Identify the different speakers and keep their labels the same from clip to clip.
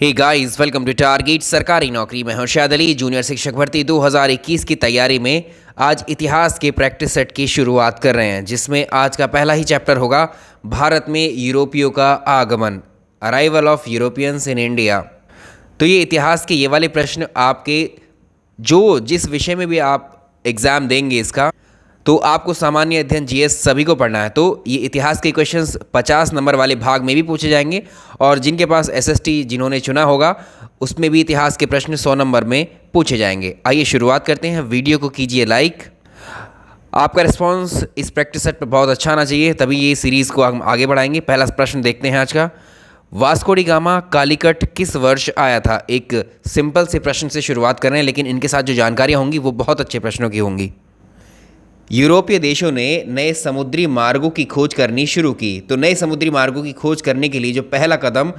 Speaker 1: Hey guys, welcome to target Sarkari Naukri में Harshad Ali. Junior शिक्षक भर्ती 2021 की तैयारी में आज इतिहास के प्रैक्टिस सेट की शुरुआत कर रहे हैं, जिसमें आज का पहला ही चैप्टर होगा भारत में यूरोपियों का आगमन, arrival of Europeans in India. तो ये इतिहास के ये वाले प्रश्न आपके जिस विषय में भी आप एग्ज़ाम देंगे इसका, तो आपको सामान्य अध्ययन जीएस सभी को पढ़ना है। तो ये इतिहास के क्वेश्चंस 50 नंबर वाले भाग में भी पूछे जाएंगे, और जिनके पास एसएसटी जिन्होंने चुना होगा उसमें भी इतिहास के प्रश्न 100 नंबर में पूछे जाएंगे। आइए शुरुआत करते हैं। वीडियो को कीजिए लाइक। आपका रिस्पांस इस प्रैक्टिस सेट पर बहुत अच्छा आना चाहिए, तभी ये सीरीज़ को हम आगे बढ़ाएंगे। पहला प्रश्न देखते हैं आज का। वास्को डी गामा कालीकट किस वर्ष आया था? एक सिंपल से प्रश्न से शुरुआत कर रहे हैं, लेकिन इनके साथ जो जानकारियाँ होंगी वो बहुत अच्छे प्रश्नों की होंगी। यूरोपीय देशों ने नए समुद्री मार्गों की खोज करनी शुरू की। तो नए समुद्री मार्गों की खोज करने के लिए जो पहला कदम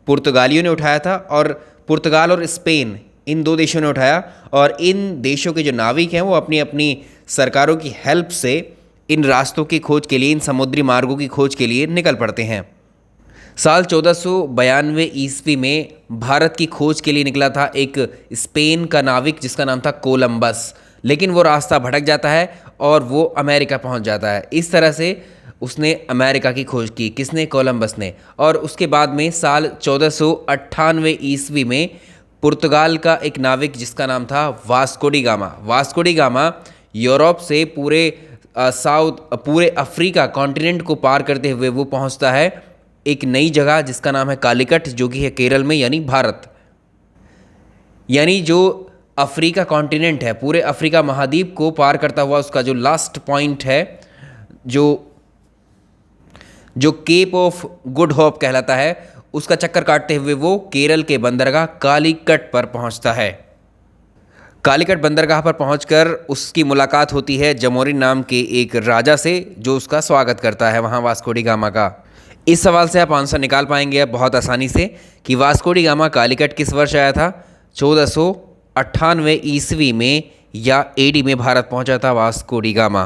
Speaker 1: पुर्तगालियों ने उठाया था, और पुर्तगाल और स्पेन इन दो देशों ने उठाया, और इन देशों के जो नाविक हैं वो अपनी अपनी सरकारों की हेल्प से इन रास्तों की खोज के लिए, इन समुद्री मार्गों की खोज के लिए निकल पड़ते हैं। साल 1492 ईस्वी में भारत की खोज के लिए निकला था एक स्पेन का नाविक जिसका नाम था कोलंबस, लेकिन वो रास्ता भटक जाता है और वो अमेरिका पहुंच जाता है। इस तरह से उसने अमेरिका की खोज की। किसने? कोलंबस ने। और उसके बाद में साल 1498 ईस्वी में पुर्तगाल का एक नाविक जिसका नाम था Vasco D gamma. Vasco D gamma Europe से पूरे अफ्रीका कॉन्टिनेंट को पार करते हुए वो पहुंचता है एक नई जगह जिसका नाम है कालीकट, जो कि है केरल में, यानी भारत। यानी जो अफ्रीका कॉन्टिनेंट है, पूरे अफ्रीका महाद्वीप को पार करता हुआ उसका जो लास्ट पॉइंट है, जो केप ऑफ गुड होप कहलाता है, उसका चक्कर काटते हुए वो केरल के बंदरगाह कालीकट पर पहुंचता है। कालीकट बंदरगाह पर पहुंचकर उसकी मुलाकात होती है जमोरिन नाम के एक राजा से, जो उसका स्वागत करता है वहां वास्को डी गामा का। इस सवाल से आप आंसर निकाल पाएंगे अब बहुत आसानी से कि वास्को डी गामा कालीकट किस वर्ष आया था। 1498 ईस्वी में या एडी में भारत पहुंचा था वास्को डी गामा।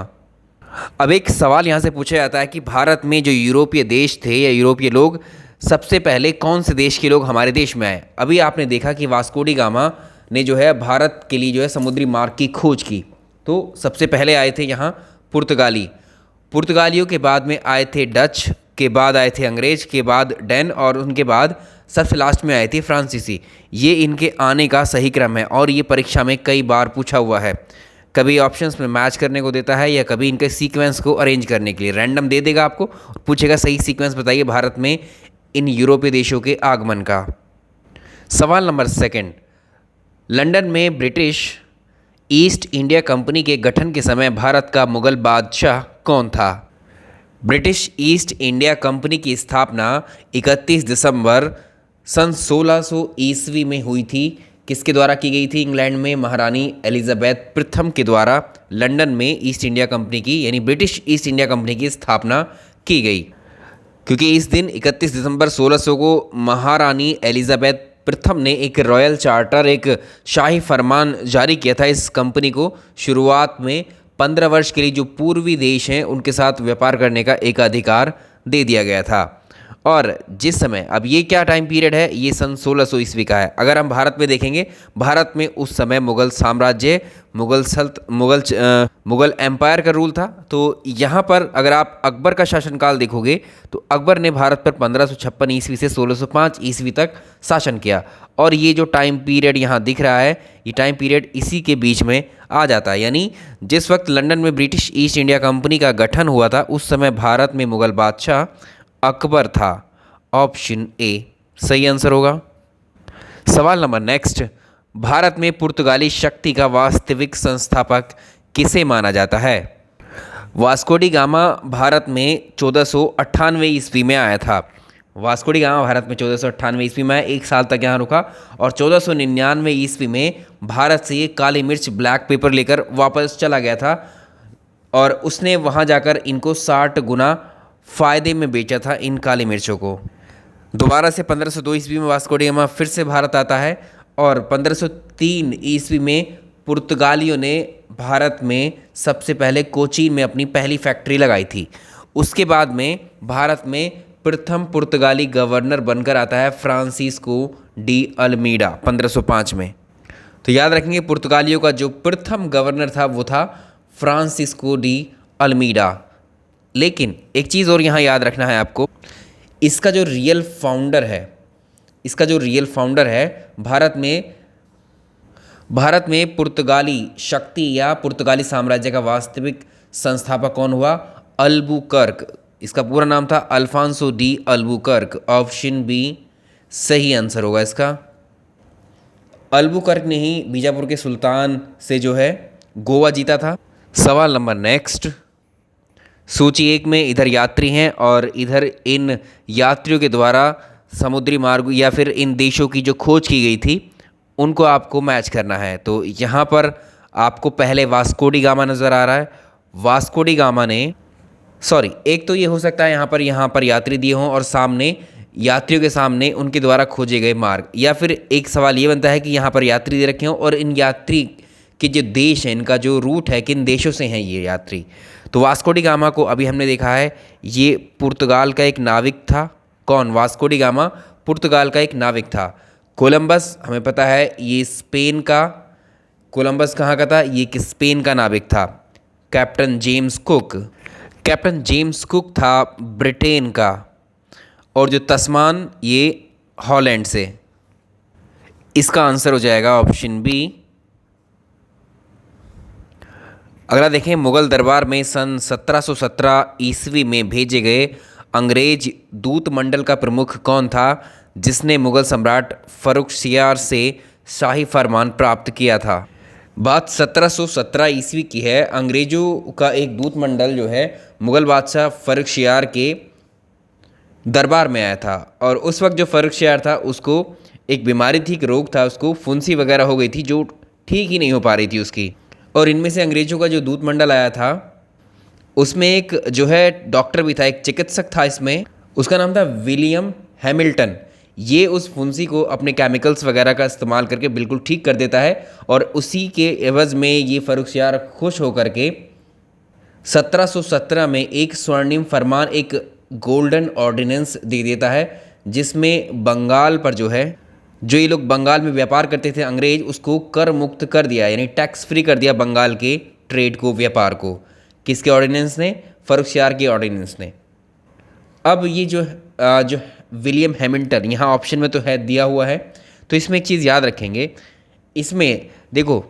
Speaker 1: अब एक सवाल यहाँ से पूछा जाता है कि भारत में जो यूरोपीय देश थे या यूरोपीय लोग, सबसे पहले कौन से देश के लोग हमारे देश में आए? अभी आपने देखा कि वास्को डी गामा ने जो है भारत के लिए जो है समुद्री मार्ग की खोज की। तो सबसे पहले आए थे यहाँ पुर्तगालियों के बाद में आए थे डच, के बाद आए थे अंग्रेज, के बाद डैन, और उनके बाद सबसे लास्ट में आए थे फ्रांसीसी। ये इनके आने का सही क्रम है, और ये परीक्षा में कई बार पूछा हुआ है। कभी ऑप्शंस में मैच करने को देता है, या कभी इनके सीक्वेंस को अरेंज करने के लिए रैंडम दे देगा आपको, पूछेगा सही सीक्वेंस बताइए भारत में इन यूरोपीय देशों के आगमन का। सवाल नंबर 2, लंदन में ब्रिटिश ईस्ट इंडिया कंपनी के गठन के समय भारत का मुगल बादशाह कौन था? ब्रिटिश ईस्ट इंडिया कंपनी की स्थापना 31 दिसंबर सन 1600 ईस्वी में हुई थी। किसके द्वारा की गई थी? इंग्लैंड में महारानी एलिजाबेथ प्रथम के द्वारा लंदन में ईस्ट इंडिया कंपनी की, यानी ब्रिटिश ईस्ट इंडिया कंपनी की स्थापना की गई। क्योंकि इस दिन 31 दिसंबर 1600 को महारानी एलिजाबेथ प्रथम ने एक रॉयल चार्टर, एक शाही फरमान जारी किया था इस कंपनी को शुरुआत में 15 वर्ष के लिए जो पूर्वी देश हैं उनके साथ व्यापार करने का एक अधिकार दे दिया गया था। और जिस समय, अब ये क्या टाइम पीरियड है? ये सन 1600 ईस्वी का है। अगर हम भारत में देखेंगे, भारत में उस समय मुगल साम्राज्य, मुगल एम्पायर का रूल था। तो यहाँ पर अगर आप अकबर का शासनकाल देखोगे तो अकबर ने भारत पर 1556 ईस्वी से 1605 ईस्वी तक शासन किया, और ये जो टाइम पीरियड यहाँ दिख रहा है, ये टाइम पीरियड इसी के बीच में आ जाता है। यानी जिस वक्त लंदन में ब्रिटिश ईस्ट इंडिया कंपनी का गठन हुआ था, उस समय भारत में मुगल बादशाह अकबर था। ऑप्शन ए सही आंसर होगा। सवाल नंबर नेक्स्ट, भारत में पुर्तगाली शक्ति का वास्तविक संस्थापक किसे माना जाता है? वास्को डी गामा भारत में 1498 ईस्वी में आया था। वास्को डी गामा भारत में 1498 ईस्वी में आया, 1 साल तक यहाँ रुका, और 1499 ईस्वी में भारत से ये काली मिर्च, ब्लैक पेपर लेकर वापस चला गया था, और उसने वहाँ जाकर इनको 60 गुना फ़ायदे में बेचा था इन काली मिर्चों को। दोबारा से 1502 ईस्वी में वास्को डी गामा फिर से भारत आता है, और 1503 ईस्वी में पुर्तगालियों ने भारत में सबसे पहले कोचीन में अपनी पहली फैक्ट्री लगाई थी। उसके बाद में भारत में प्रथम पुर्तगाली गवर्नर बनकर आता है फ्रांसिस्को डी अल्मीडा 1505 में। तो याद रखेंगे पुर्तगालियों का जो प्रथम गवर्नर था वो था फ्रांसिस्को डी अल्मीडा। लेकिन एक चीज़ और यहाँ याद रखना है आपको, इसका जो रियल फाउंडर है भारत में पुर्तगाली शक्ति या पुर्तगाली साम्राज्य का वास्तविक संस्थापक कौन हुआ? अल्बुकर्क। इसका पूरा नाम था Afonso de Albuquerque. Option B सही आंसर होगा इसका। अल्बुकर्क ने ही बीजापुर के सुल्तान से जो है गोवा जीता था। सवाल नंबर नेक्स्ट, सूची 1 में इधर यात्री हैं और इधर इन यात्रियों के द्वारा समुद्री मार्ग या फिर इन देशों की जो खोज की गई थी उनको आपको मैच करना है। तो यहाँ पर आपको पहले वास्को डी गामा नज़र आ रहा है। वास्को डी गामा ने एक तो ये हो सकता है यहाँ पर यात्री दिए हों और सामने यात्रियों के सामने उनके द्वारा खोजे गए मार्ग, या फिर एक सवाल ये बनता है कि यहाँ पर यात्री दे रखे हों और इन यात्री के जो देश हैं, इनका जो रूट है, किन देशों से हैं ये यात्री। तो वास्को डी गामा को अभी हमने देखा है ये पुर्तगाल का एक नाविक था। कौन? वास्को डी गामा पुर्तगाल का एक नाविक था। कोलंबस हमें पता है ये स्पेन का, कोलंबस कहाँ का था? ये कि स्पेन का नाविक था। कैप्टन जेम्स कुक था ब्रिटेन का, और जो तस्मान ये हॉलैंड से। इसका आंसर हो जाएगा ऑप्शन बी। अगला देखें, मुगल दरबार में सन 1717 ईस्वी में भेजे गए अंग्रेज दूत मंडल का प्रमुख कौन था जिसने मुगल सम्राट फर्रुखशियार से शाही फरमान प्राप्त किया था? बात 1717 ईस्वी की है। अंग्रेज़ों का एक दूत मंडल जो है मुगल बादशाह फर्रुखशियार के दरबार में आया था, और उस वक्त जो फर्रुखशियार था उसको एक बीमारी थी, एक रोग था, उसको फुंसी वगैरह हो गई थी जो ठीक ही नहीं हो पा रही थी उसकी। और इनमें से अंग्रेज़ों का जो दूत मंडल आया था उसमें एक जो है डॉक्टर भी था, एक चिकित्सक था इसमें, उसका नाम था विलियम हैमिल्टन। ये उस फुंसी को अपने केमिकल्स वगैरह का इस्तेमाल करके बिल्कुल ठीक कर देता है, और उसी के एवज़ में ये फर्रुखशियार खुश होकर के 1717 में एक स्वर्णिम फरमान, एक गोल्डन ऑर्डिनेंस दे देता है, जिसमें बंगाल पर जो है, जो ये लोग बंगाल में व्यापार करते थे अंग्रेज, उसको कर मुक्त कर दिया, यानी टैक्स फ्री कर दिया बंगाल के ट्रेड को, व्यापार को। किसके ऑर्डिनेंस ने? फर्रुखशियार के ऑर्डिनेंस ने। अब ये जो विलियम हैमिल्टन यहाँ ऑप्शन में तो है दिया हुआ है, तो इसमें एक चीज़ याद रखेंगे, इसमें देखो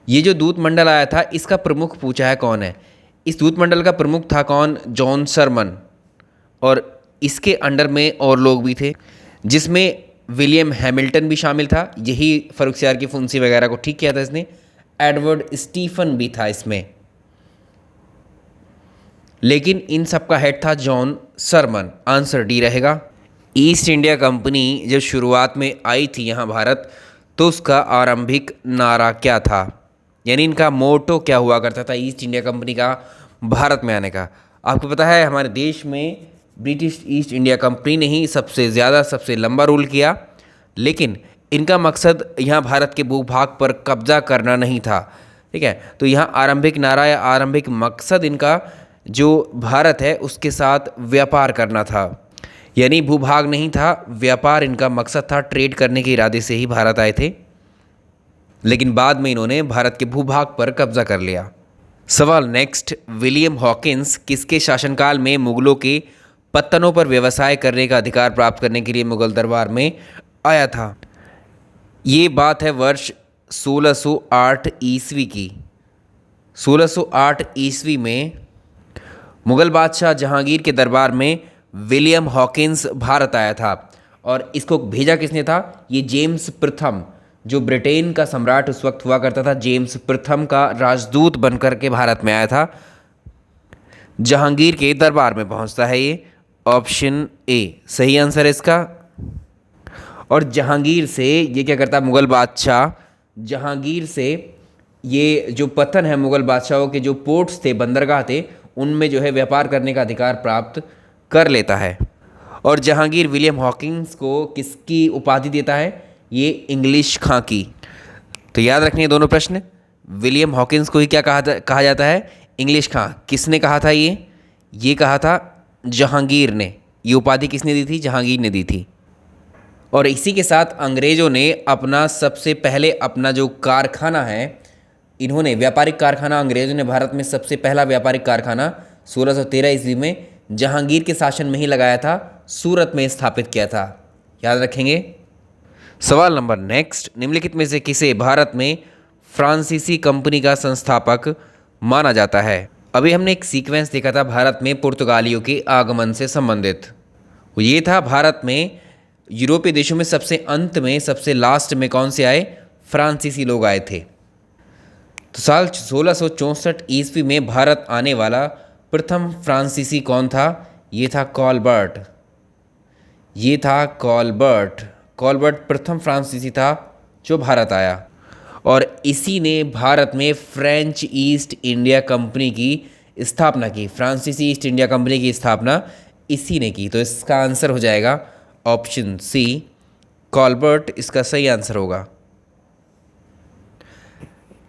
Speaker 1: ये जो दूत मंडल आया था इसका प्रमुख पूछा है कौन है। इस दूत मंडल का प्रमुख था कौन? जॉन सरमन, और इसके अंडर में और लोग भी थे जिसमें विलियम हैमिल्टन भी शामिल था, यही फर्रुखशियार की फुंसी वगैरह को ठीक किया था इसने। एडवर्ड स्टीफन भी था इसमें, लेकिन इन सब का हेड था जॉन सरमन। आंसर डी रहेगा। ईस्ट इंडिया कंपनी जब शुरुआत में आई थी यहाँ भारत, तो उसका आरंभिक नारा क्या था, यानी इनका मोटो क्या हुआ करता था ईस्ट इंडिया कंपनी का भारत में आने का? आपको पता है हमारे देश में ब्रिटिश ईस्ट इंडिया कंपनी ने ही सबसे लंबा रूल किया, लेकिन इनका मकसद यहाँ भारत के भूभाग पर कब्जा करना नहीं था। ठीक है, तो यहाँ आरंभिक नारा या आरंभिक मकसद इनका जो भारत है उसके साथ व्यापार करना था, यानी भूभाग नहीं था, व्यापार इनका मकसद था। ट्रेड करने के इरादे से ही भारत आए थे, लेकिन बाद में इन्होंने भारत के भूभाग पर कब्जा कर लिया। सवाल नेक्स्ट, विलियम हॉकिंस किसके शासनकाल में मुगलों के पत्तनों पर व्यवसाय करने का अधिकार प्राप्त करने के लिए मुगल दरबार में आया था? ये बात है वर्ष 1608 ईस्वी की। 1608 ईस्वी में मुगल बादशाह जहांगीर के दरबार में विलियम हॉकिंस भारत आया था, और इसको भेजा किसने था? ये जेम्स प्रथम, जो ब्रिटेन का सम्राट उस वक्त हुआ करता था, जेम्स प्रथम का राजदूत बनकर के भारत में आया था। जहांगीर के दरबार में पहुंचता है ये। ऑप्शन ए सही आंसर है इसका। और जहांगीर से ये क्या करता है? मुगल बादशाह जहांगीर से ये जो पतन है मुगल बादशाहों के जो पोर्ट्स थे, बंदरगाह थे, उनमें जो है व्यापार करने का अधिकार प्राप्त कर लेता है। और जहांगीर विलियम हॉकिंस को किसकी उपाधि देता है? ये इंग्लिश खां की। तो याद रखने ये दोनों प्रश्न। विलियम हॉकिंस को ही क्या कहा जाता है? इंग्लिश खां। किसने कहा था ये कहा था जहांगीर ने। ये उपाधि किसने दी थी? जहांगीर ने दी थी। और इसी के साथ अंग्रेज़ों ने अपना सबसे पहले अपना जो कारखाना है, इन्होंने व्यापारिक कारखाना, अंग्रेज़ों ने भारत में सबसे पहला व्यापारिक कारखाना 1613 ईस्वी में जहांगीर के शासन में ही लगाया था, सूरत में स्थापित किया था। याद रखेंगे। सवाल नंबर नेक्स्ट, निम्नलिखित में से किसे भारत में फ्रांसीसी कंपनी का संस्थापक माना जाता है? अभी हमने एक सीक्वेंस देखा था भारत में पुर्तगालियों के आगमन से संबंधित। ये था भारत में यूरोपीय देशों में सबसे अंत में, सबसे लास्ट में कौन से आए? फ्रांसीसी लोग आए थे। तो साल 1664 ईस्वी में भारत आने वाला प्रथम फ्रांसीसी कौन था? ये था कॉलबर्ट। ये था कॉलबर्ट। कॉलबर्ट प्रथम फ्रांसीसी था जो भारत आया, और इसी ने भारत में फ्रेंच ईस्ट इंडिया कंपनी की स्थापना की। फ्रांसीसी ईस्ट इंडिया कंपनी की स्थापना इसी ने की। तो इसका आंसर हो जाएगा ऑप्शन सी, कॉलबर्ट इसका सही आंसर होगा।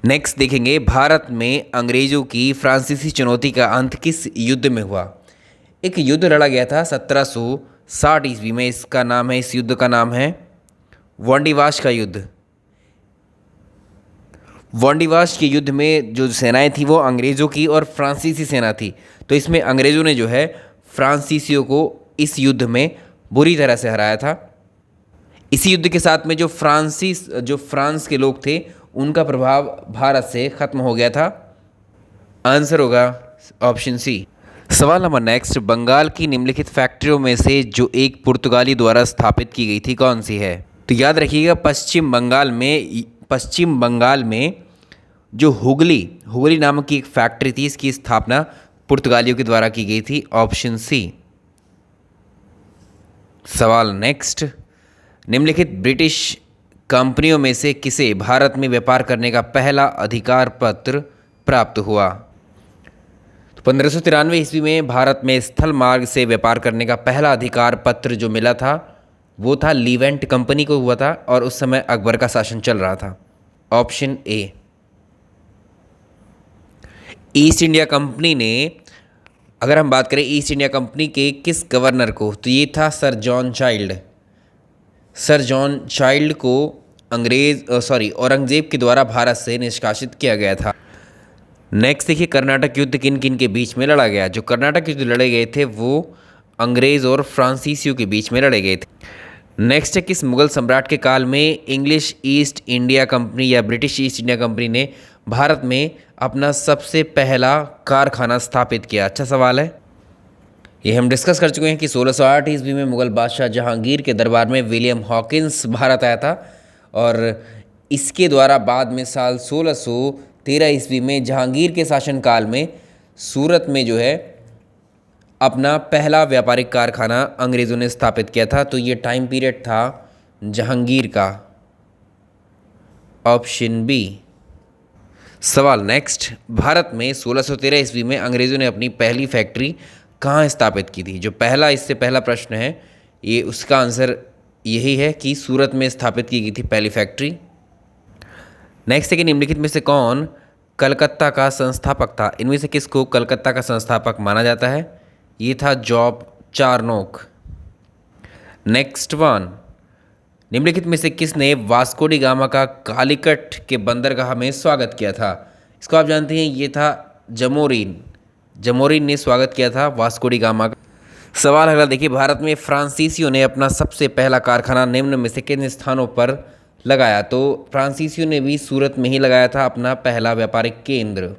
Speaker 1: नेक्स्ट देखेंगे, भारत में अंग्रेजों की फ्रांसीसी चुनौती का अंत किस युद्ध में हुआ? एक युद्ध लड़ा गया था 1760 ईस्वी में। इसका नाम है, इस युद्ध का नाम है वांडीवाश का युद्ध। वांडीवाश के युद्ध में जो सेनाएं थी वो अंग्रेज़ों की और फ्रांसीसी सेना थी। तो इसमें अंग्रेज़ों ने जो है फ्रांसीसियों को इस युद्ध में बुरी तरह से हराया था। इसी युद्ध के साथ में जो फ्रांस के लोग थे उनका प्रभाव भारत से खत्म हो गया था। आंसर होगा ऑप्शन सी। सवाल नंबर नेक्स्ट, बंगाल की निम्नलिखित फैक्ट्रियों में से जो एक पुर्तगाली द्वारा स्थापित की गई थी कौन सी है? तो याद रखिएगा, पश्चिम बंगाल में जो हुगली नामक की एक फैक्ट्री थी, इसकी स्थापना पुर्तगालियों के द्वारा की गई थी। Option C. सवाल नेक्स्ट, निम्नलिखित ब्रिटिश कंपनियों में से किसे भारत में व्यापार करने का पहला अधिकार पत्र प्राप्त हुआ? तो 1593 ईस्वी में भारत में स्थल मार्ग से व्यापार करने का पहला अधिकार पत्र जो मिला था वो था लीवेंट कंपनी को हुआ था, और उस समय अकबर का शासन चल रहा था। Option A. East India company ने, अगर हम बात करें ईस्ट इंडिया कंपनी के किस गवर्नर को, तो ये था sir John child. Sir John child को औरंगजेब के द्वारा भारत से निष्कासित किया गया था। नेक्स्ट देखिए, कर्नाटक युद्ध किन किन के बीच में लड़ा गया? जो कर्नाटक युद्ध लड़े गए थे वो अंग्रेज़ और फ्रांसीसियों के बीच में लड़े गए थे। नेक्स्ट है, किस मुगल सम्राट के काल में इंग्लिश ईस्ट इंडिया कंपनी या ब्रिटिश ईस्ट इंडिया कंपनी ने भारत में अपना सबसे पहला कारखाना स्थापित किया? अच्छा सवाल है। ये हम डिस्कस कर चुके हैं कि 1608 ईस्वी में मुगल बादशाह जहांगीर के दरबार में विलियम हॉकिंस भारत आया था, और इसके द्वारा बाद में साल 1613 ईस्वी में जहांगीर के शासनकाल में सूरत में जो है अपना पहला व्यापारिक कारखाना अंग्रेज़ों ने स्थापित किया था। तो ये टाइम पीरियड था जहांगीर का। Option B. सवाल नेक्स्ट, भारत में 1613 ईस्वी में अंग्रेज़ों ने अपनी पहली फैक्ट्री कहाँ स्थापित की थी? जो पहला इससे पहला प्रश्न है ये, उसका आंसर यही है कि सूरत में स्थापित की गई थी पहली फैक्ट्री। नेक्स्ट है कि निम्नलिखित में से कौन कलकत्ता का संस्थापक था? इनमें से किसको कलकत्ता का संस्थापक माना जाता है? ये था जॉब चारनोक। नेक्स्ट वन, निम्नलिखित में से किसने वास्को डी गामा का कालीकट के बंदरगाह में स्वागत किया था? इसको आप जानते हैं, ये था जमोरिन ने स्वागत किया था वास्को डी गामा का। सवाल अगला देखिए, भारत में फ्रांसीसियों ने अपना सबसे पहला कारखाना निम्न में से किन स्थानों पर लगाया? तो फ्रांसीसियों ने भी सूरत में ही लगाया था अपना पहला व्यापारिक केंद्र।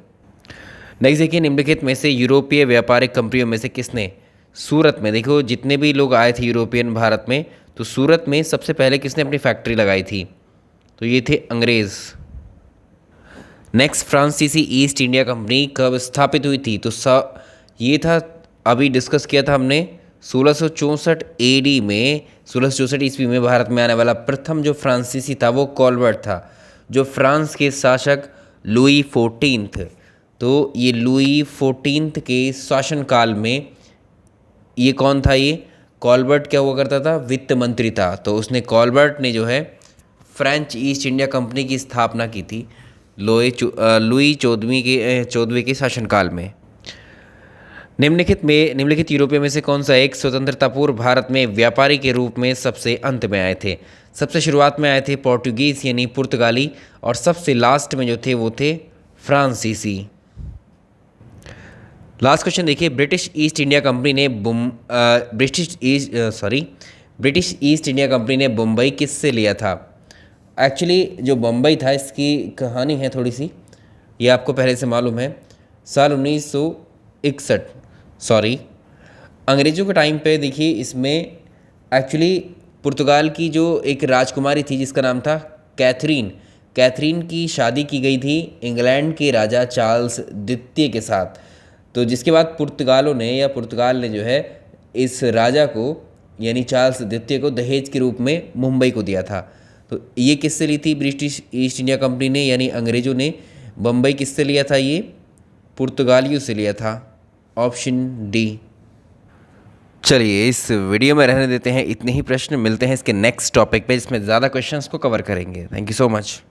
Speaker 1: नेक्स्ट देखिए, निम्नलिखित में से यूरोपीय व्यापारिक कंपनियों में से किसने सूरत में, देखो जितने भी लोग आए थे यूरोपियन भारत में, तो सूरत में सबसे पहले किसने अपनी फैक्ट्री लगाई थी? तो ये थे अंग्रेज़। नेक्स्ट, फ्रांसीसी ईस्ट इंडिया कंपनी कब स्थापित हुई थी? तो ये था, अभी डिस्कस किया था हमने, 1664 AD में, 1664 ईस्वी में भारत में आने वाला प्रथम जो फ्रांसीसी था वो कॉलबर्ट था, जो फ्रांस के शासक लुई 14 तो ये लुई 14 के शासनकाल में ये कौन था? ये कॉलबर्ट क्या हुआ करता था? वित्त मंत्री था। तो कॉलबर्ट ने जो है फ्रेंच ईस्ट इंडिया कंपनी की स्थापना की थी लुई 14वें के शासनकाल में। निम्नलिखित यूरोपियों में से कौन सा एक स्वतंत्रता पूर्व भारत में व्यापारी के रूप में सबसे अंत में आए थे? सबसे शुरुआत में आए थे पोर्टुगीज यानी पुर्तगाली, और सबसे लास्ट में जो थे वो थे फ्रांसीसी। लास्ट क्वेश्चन देखिए, ब्रिटिश ईस्ट इंडिया कंपनी ने ब्रिटिश ईस्ट इंडिया कंपनी ने बम्बई किससे लिया था? एक्चुअली जो बम्बई था इसकी कहानी है थोड़ी सी, ये आपको पहले से मालूम है। साल 1961 अंग्रेज़ों के टाइम पे देखिए, इसमें एक्चुअली पुर्तगाल की जो एक राजकुमारी थी जिसका नाम था कैथरीन की शादी की गई थी इंग्लैंड के राजा चार्ल्स द्वितीय के साथ। तो जिसके बाद पुर्तगाल ने जो है इस राजा को यानी चार्ल्स द्वितीय को दहेज के रूप में मुंबई को दिया था। तो ये किससे ली थी ब्रिटिश ईस्ट इंडिया कंपनी ने यानी अंग्रेज़ों ने? बम्बई किससे लिया था? ये पुर्तगालियों से लिया था, ऑप्शन डी। चलिए इस वीडियो में रहने देते हैं इतने ही प्रश्न, मिलते हैं इसके नेक्स्ट टॉपिक पे जिसमें ज़्यादा क्वेश्चंस को कवर करेंगे। Thank you so much.